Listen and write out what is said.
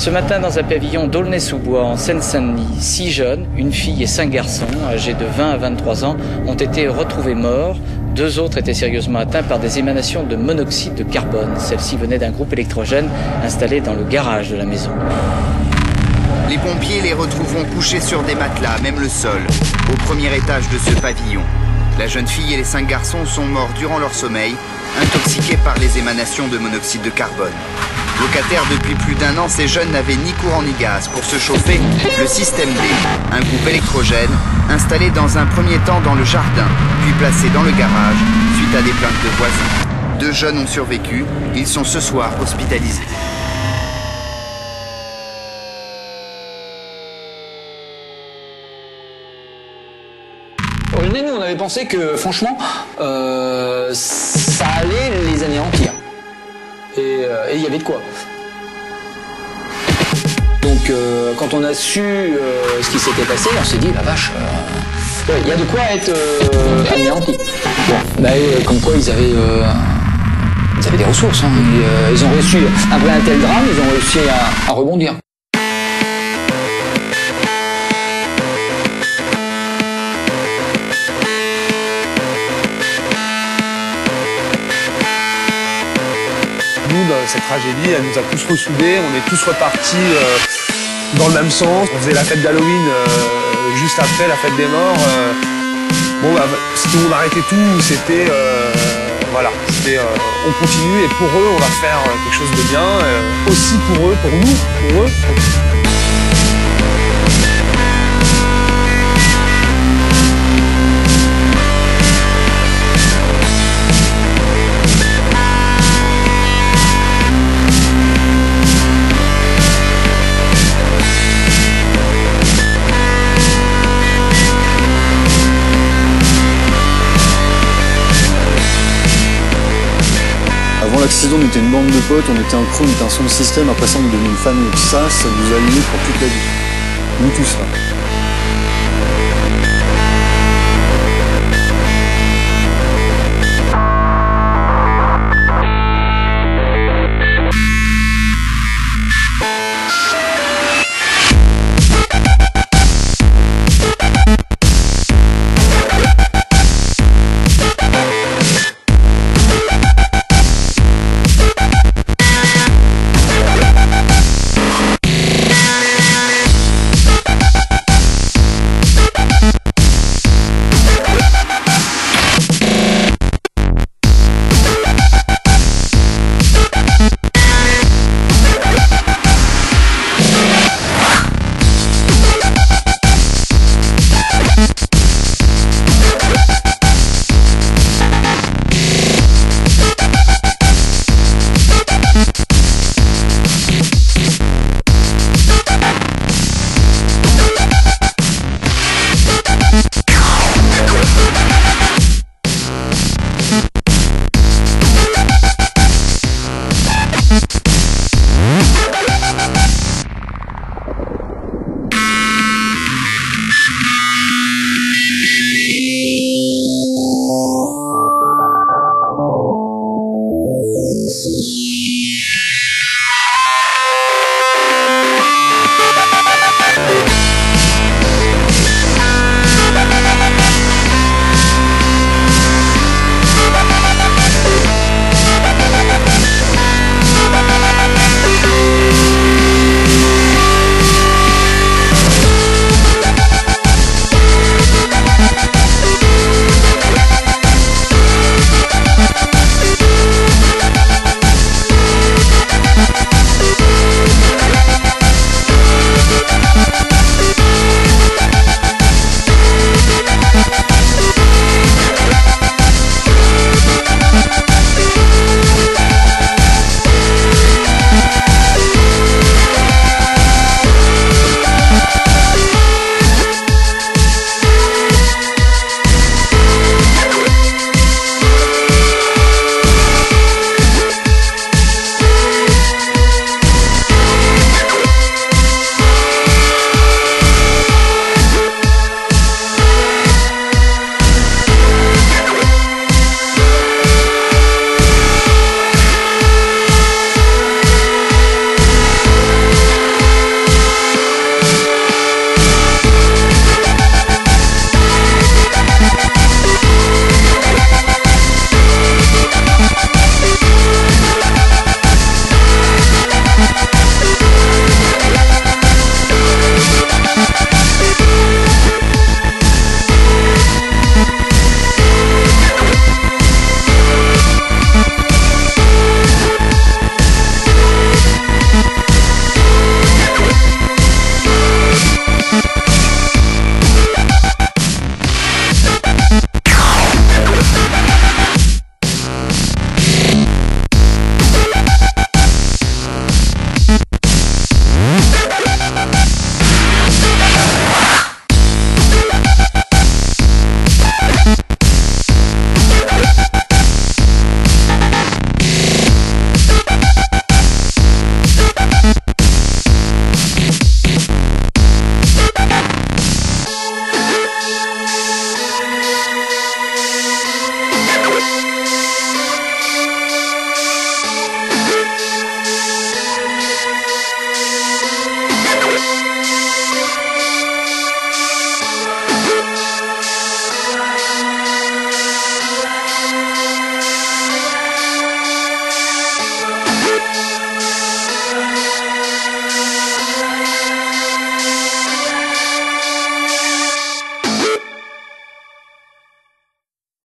Ce matin, dans un pavillon d'Aulnay-sous-Bois, en Seine-Saint-Denis, 6 jeunes, une fille et 5 garçons, âgés de 20 à 23 ans, ont été retrouvés morts. 2 autres étaient sérieusement atteints par des émanations de monoxyde de carbone. Celle-ci venait d'un groupe électrogène installé dans le garage de la maison. Les pompiers les retrouveront couchés sur des matelas, même le sol, au premier étage de ce pavillon. La jeune fille et les 5 garçons sont morts durant leur sommeil, intoxiqués par les émanations de monoxyde de carbone. Locataires depuis plus d'1 an, ces jeunes n'avaient ni courant ni gaz. Pour se chauffer, le système D, un groupe électrogène, installé dans un premier temps dans le jardin, puis placé dans le garage, suite à des plaintes de voisins. 2 jeunes ont survécu, ils sont ce soir hospitalisés. Nous, on avait pensé que, franchement, ça allait les anéantir. Et il y avait de quoi. Donc, quand on a su ce qui s'était passé, on s'est dit, la vache, il y a de quoi être anéanti. Bon, bah, comme quoi ils avaient des ressources. Hein. Ils ont réussi, après un tel drame, ils ont réussi à rebondir. Nous, dans cette tragédie, elle nous a tous ressoudés, on est tous repartis dans le même sens. On faisait la fête d'Halloween juste après la fête des morts. Bon, bah, si tout le monde arrêtait tout, c'était... voilà, c'était... on continue et pour eux, on va faire quelque chose de bien. Aussi pour eux, pour nous, pour eux. Avant l'accident, on était une bande de potes, on était un crew, on était un son de système, après ça on est devenu une famille. Et ça nous a liés pour toute la vie. Nous tous là.